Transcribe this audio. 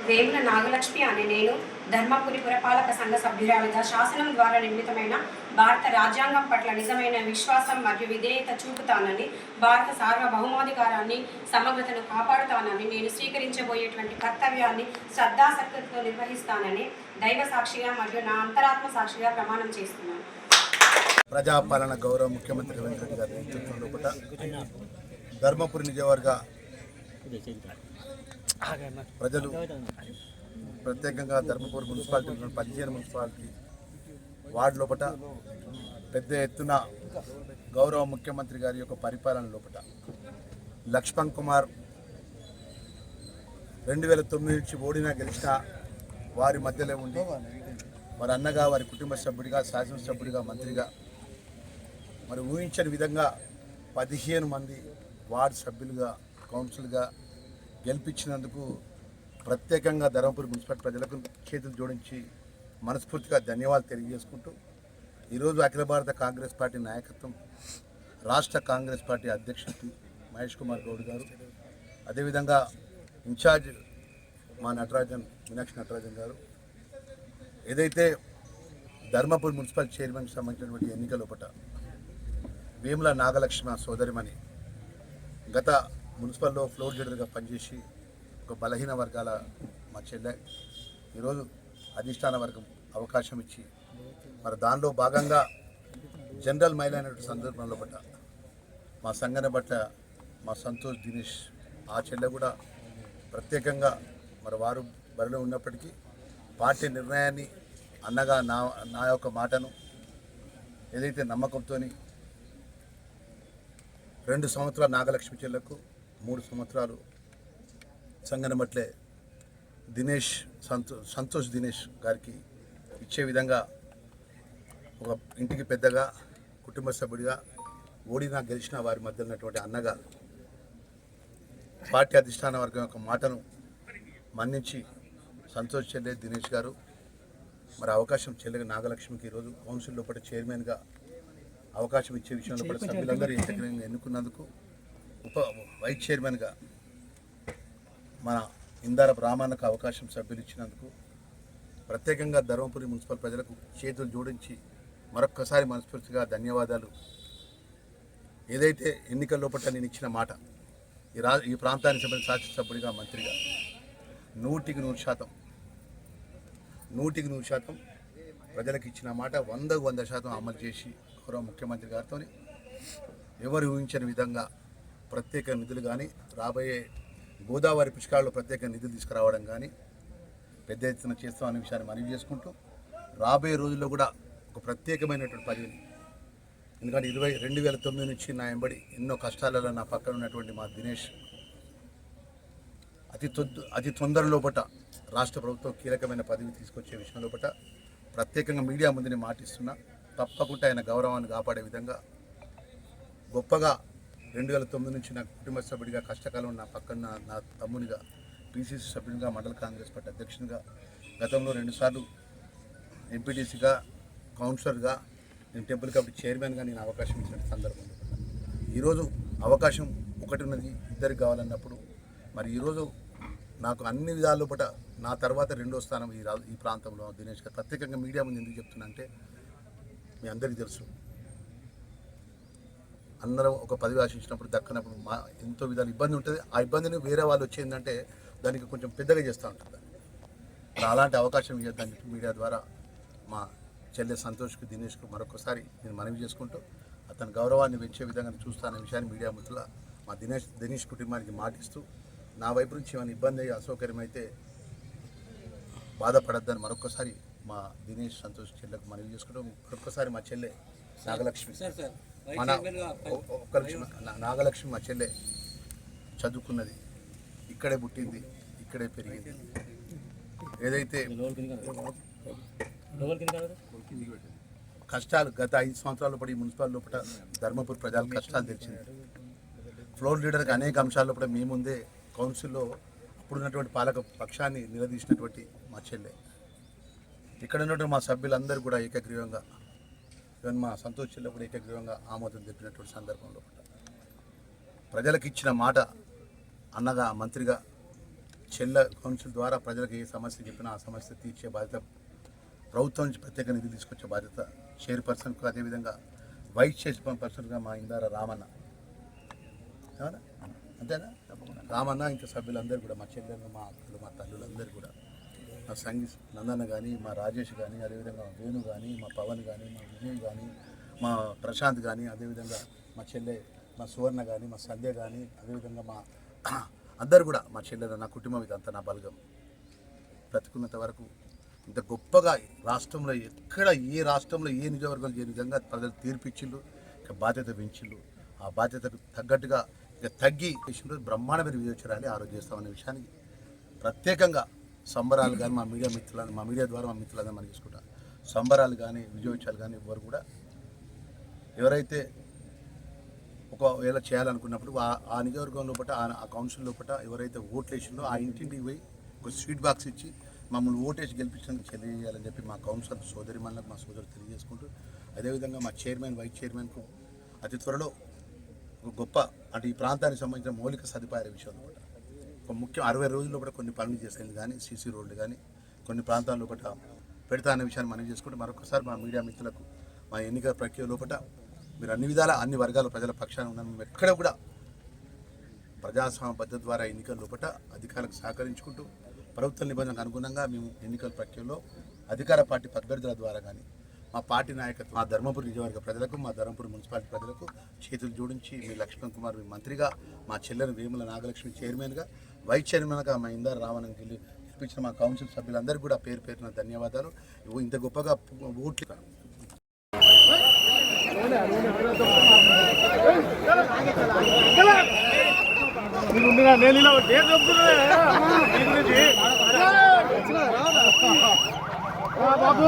వేముల నాగలక్ష్మి అనే నేను ధర్మపురి పురపాలక సంఘ సభ్యురాలిగా శాసనం ద్వారా నిర్మితమైన భారత రాజ్యాంగం పట్ల నిజమైన విశ్వాసం మరియు విధేయత చూపుతానని, భారత సార్వభౌమాధికారాన్ని సమగ్రతను కాపాడుతానని, నేను స్వీకరించబోయేటువంటి కర్తవ్యాన్ని శ్రద్ధాశక్తితో నిర్వహిస్తానని దైవ సాక్షిగా మరియు నా అంతరాత్మ సాక్షిగా ప్రమాణం చేస్తున్నాను. ప్రజాపాలన గౌరవ ముఖ్యమంత్రి రేవంత్ రెడ్డి గారి నేతృత్వంలో కూడా ధర్మపురి నియోజకవర్గ ప్రజలు ప్రత్యేకంగా ధర్మపురి మున్సిపాలిటీలో 15 మున్సిపాలిటీ వార్డు లోపల పెద్ద ఎత్తున గౌరవ ముఖ్యమంత్రి గారి యొక్క పరిపాలన లోపల లక్ష్మణ్ కుమార్ 2009 నుంచి ఓడినా గెలిచిన వారి మధ్యలో ఉండి వారి అన్నగా, వారి కుటుంబ సభ్యుడిగా, శాసనసభ్యుడిగా, మంత్రిగా మరి ఊహించని విధంగా 15 మంది వార్డు సభ్యులుగా, కౌన్సిల్గా గెలిపించినందుకు ప్రత్యేకంగా ధర్మపురి మున్సిపల్ ప్రజలకు చేతులు జోడించి మనస్ఫూర్తిగా ధన్యవాదాలు తెలియజేసుకుంటూ ఈరోజు అఖిల భారత కాంగ్రెస్ పార్టీ నాయకత్వం, రాష్ట్ర కాంగ్రెస్ పార్టీ అధ్యక్షుడు మహేష్ కుమార్ గౌడ్ గారు, అదేవిధంగా ఇన్ఛార్జ్ మా మీనాక్షి నటరాజన్ గారు, ఏదైతే ధర్మపురి మున్సిపల్ చైర్మన్కి సంబంధించినటువంటి ఎన్నికల లోపల వేముల నాగలక్ష్మి సోదరిమణి గత మున్సిపల్లో ఫ్లోర్ లీడర్గా పనిచేసి ఒక బలహీన వర్గాల మా చెల్లె ఈరోజు అధిష్టాన వర్గం అవకాశం ఇచ్చి మరి దానిలో భాగంగా జనరల్ మహిళ అయినటువంటి సందర్భంలో పట్ల మా సంఘన పట్ల మా సంతోష్ దినేష్ ఆ చెల్లె కూడా ప్రత్యేకంగా మరి వారు బరిలో ఉన్నప్పటికీ పార్టీ నిర్ణయాన్ని అన్నగా నా యొక్క మాటను ఏదైతే నమ్మకంతో 2 సంవత్సరాలు నాగలక్ష్మి చెల్లకు, 3 సంవత్సరాలు సంగనమట్లే సంతోష్ దినేష్ గారికి ఇచ్చే విధంగా ఒక ఇంటికి పెద్దగా, కుటుంబ సభ్యుడిగా, ఓడినా గెలిచిన వారి మధ్య ఉన్నటువంటి అన్నగా పార్టీ అధిష్టాన వర్గం యొక్క మాటను మన్నించి సంతోష్ చెల్లె దినేష్ గారు మరి అవకాశం చెల్లెగా నాగలక్ష్మికి ఈరోజు కౌన్సిల్ లోపల చైర్మన్గా అవకాశం ఇచ్చే విషయంలో కూడా సభ్యులందరూ ఏకగ్రీవంగా ఎన్నుకున్నందుకు వైస్ చైర్మన్గా మన ఇందారపు రామన్నకు అవకాశం సభ్యులు ఇచ్చినందుకు ప్రత్యేకంగా ధర్మపురి మున్సిపల్ ప్రజలకు చేతులు జోడించి మరొక్కసారి మనస్ఫూర్తిగా ధన్యవాదాలు. ఏదైతే ఎన్నికల లోపల నేను ఇచ్చిన మాట ఈ ప్రాంతానికి సంబంధించిన శాసనసభ్యుడిగా, మంత్రిగా 100% ప్రజలకు ఇచ్చిన మాట 100% అమలు చేసి గౌరవ ముఖ్యమంత్రి గారితో ఎవరు ఊహించని విధంగా ప్రత్యేక నిధులు కానీ, రాబోయే గోదావరి పుష్కరాల్లో ప్రత్యేక నిధులు తీసుకురావడం కానీ పెద్ద ఎత్తున చేస్తామనే విషయాన్ని మనవి చేసుకుంటూ రాబోయే రోజుల్లో కూడా ఒక ప్రత్యేకమైనటువంటి పదవిని, ఎందుకంటే 2009 నుంచి నా వెంబడి ఎన్నో కష్టాలలో నా పక్కన ఉన్నటువంటి మా దినేష్ అతి తొందర లోపట రాష్ట్ర ప్రభుత్వం కీలకమైన పదవి తీసుకొచ్చే విషయం లోపట ప్రత్యేకంగా మీడియా ముందుని మాటిస్తున్నా, తప్పకుండా ఆయన గౌరవాన్ని కాపాడే విధంగా గొప్పగా 2009 నుంచి నా కుటుంబ సభ్యుడిగా, కష్టకాలం నా పక్కన నా తమ్మునిగా, పిసిసి సభ్యునిగా, మండల కాంగ్రెస్ పార్టీ అధ్యక్షునిగా, గతంలో 2 సార్లు ఎంపీటీసీగా, కౌన్సిలర్గా, నేను టెంపుల్ కమిటీ చైర్మన్గా నేను అవకాశం ఇచ్చిన సందర్భంలో ఈరోజు అవకాశం ఒకటి ఉన్నది, 2 కావాలన్నప్పుడు మరి ఈరోజు నాకు అన్ని విధాల లోపల నా తర్వాత 2వ స్థానం ఈ ప్రాంతంలో దినేష్ గారు. ప్రత్యేకంగా మీడియా ముందు ఎందుకు చెప్తున్నా అంటే మీ అందరికీ తెలుసు, అందరం ఒక పదవి ఆశించినప్పుడు దక్కనప్పుడు ఎంతో విధాలు ఇబ్బంది ఉంటుంది. ఆ ఇబ్బందిని వేరే వాళ్ళు వచ్చేందంటే దానికి కొంచెం పెద్దగా చేస్తూ ఉంటుంది. అలాంటి అవకాశం ఇవ్వద్దని చెప్పి మీడియా ద్వారా మా చెల్లె సంతోష్కి, దినేష్కు మరొకసారి నేను మనవి చేసుకుంటూ అతని గౌరవాన్ని పెంచే విధంగా చూస్తాననే విషయాన్ని మీడియా మిత్రుల మా దినేష్ కుటుంబానికి మాటిస్తూ నా వైపు నుంచి ఏమైనా ఇబ్బంది అయ్యి అసౌకర్యం అయితే బాధపడద్దని మరొకసారి మా దినేష్ సంతోష్ చెల్లెకు మనవి చేసుకుంటూ మరొకసారి మా చెల్లె నాగలక్ష్మి నాగలక్ష్మి మా చెల్లె చదువుకున్నది, ఇక్కడే పుట్టింది, ఇక్కడే పెరిగింది. ఏదైతే కష్టాలు గత 5 సంవత్సరాల పడి మున్సిపల్ లోపల ధర్మపురి ప్రజలకు కష్టాలు తెలిసింది. ఫ్లోర్ లీడర్కి అనేక అంశాల్లో కూడా మీ ముందే కౌన్సిల్లో ఇప్పుడున్నటువంటి పాలక పక్షాన్ని నిలదీసినటువంటి మా చెల్లె. ఇక్కడ ఉన్నటువంటి మా సభ్యులందరూ కూడా ఏకగ్రీవంగా, ఈవెన్ మా సంతోష్ చెల్లె కూడా ఏకగ్రీవంగా ఆమోదం తెలిపినటువంటి సందర్భంలో ప్రజలకు ఇచ్చిన మాట, అన్నగా మంత్రిగా చెల్ల కౌన్సిల్ ద్వారా ప్రజలకు ఏ సమస్య చెప్పినా ఆ సమస్య తీర్చే బాధ్యత, ప్రభుత్వం నుంచి ప్రత్యేక నిధులు తీసుకొచ్చే బాధ్యత చైర్పర్సన్కు, అదేవిధంగా వైస్ చైర్పర్సన్గా మా ఇందార రామన్న, ఏమన్నా అంతేనా రామన్న, ఇంకా సభ్యులందరూ కూడా మా చెల్లెళ్ళు, మా అక్కలు, మా తల్లులందరూ కూడా, మా సంగీత్ నందన్న కానీ, మా రాజేష్ కానీ, అదేవిధంగా వేణు కానీ, మా పవన్ కానీ, మా విజయ్ కానీ, మా ప్రశాంత్ కానీ, అదేవిధంగా మా చెల్లె మా సువర్ణ కానీ, మా సంధ్య కానీ, అదేవిధంగా మా అందరు కూడా మా చెల్లెలు, నా కుటుంబం, ఇదంతా నా బలగం. బ్రతుకున్నంత వరకు ఇంత గొప్పగా రాష్ట్రంలో ఎక్కడ ఏ రాష్ట్రంలో ఏ నియోజకవర్గాలు ఏ విధంగా ప్రజలు తీర్పిచ్చిండ్రు, ఇక బాధ్యత పెంచిండ్రు. ఆ బాధ్యతకు తగ్గట్టుగా ఇక తగ్గి బ్రహ్మాండమైన విజయోత్సవాలు ఆ రోజు చేస్తామనే విషయానికి ప్రత్యేకంగా సంబరాలు కానీ మా మీడియా మిత్రులను, మా మీడియా ద్వారా మా మిత్రులందరూ మనం తీసుకుంటాం. సంబరాలు కానీ విజయోత్సవాలు కానీ ఎవరు కూడా ఎవరైతే ఒకవేళ చేయాలనుకున్నప్పుడు ఆ నియోజకవర్గం లోపల, ఆ కౌన్సిల్ లోపల ఎవరైతే ఓట్లు వేసిందో ఆ ఇంటింటికి పోయి ఒక స్వీట్ బాక్స్ ఇచ్చి మమ్మల్ని ఓటేసి గెలిపించడానికి తెలియజేయాలని చెప్పి మా కౌన్సిలర్ సోదరిమణులకు, మా సోదరు తెలియజేసుకుంటూ, అదేవిధంగా మా చైర్మన్, వైస్ చైర్మన్కు అతి త్వరలో ఒక గొప్ప, అంటే ఈ ప్రాంతానికి సంబంధించిన మౌలిక సదుపాయాల విషయంలో కూడా ఒక ముఖ్యం 60 రోజుల్లో కూడా కొన్ని పనులు చేసేది కానీ, సీసీ రోడ్లు కానీ కొన్ని ప్రాంతాల్లో కూడా పెడతా అనే విషయాన్ని మనం చేసుకుంటే, మరొకసారి మా మీడియా మిత్రులకు మా ఎన్నికల ప్రక్రియ లోపల మీరు అన్ని విధాల అన్ని వర్గాల ప్రజల పక్షాన ఉన్నాను. మేము ఎక్కడ కూడా ప్రజాస్వామ్య పద్ధతి ద్వారా ఎన్నికల లోపల అధికారులకు సహకరించుకుంటూ ప్రభుత్వ నిబంధనలకు అనుగుణంగా మేము ఎన్నికల ప్రక్రియలో అధికార పార్టీ అభ్యర్థుల ద్వారా కానీ మా పార్టీ నాయకత్వం, మా ధర్మపురి నియోజకవర్గ ప్రజలకు, మా ధర్మపురి మున్సిపాలిటీ ప్రజలకు చేతులు జోడించి మీ లక్ష్మణ్ కుమార్ మీ మంత్రిగా, మా చెల్లెలు వేముల నాగలక్ష్మి చైర్మన్గా, వైస్ చైర్మన్గా మా ఇందార రావణకి గెలిపించిన మా కౌన్సిల్ సభ్యులందరూ కూడా పేరు పేరున ధన్యవాదాలు. ఇంత గొప్పగా ఓట్లు నేను ఇలా బాబు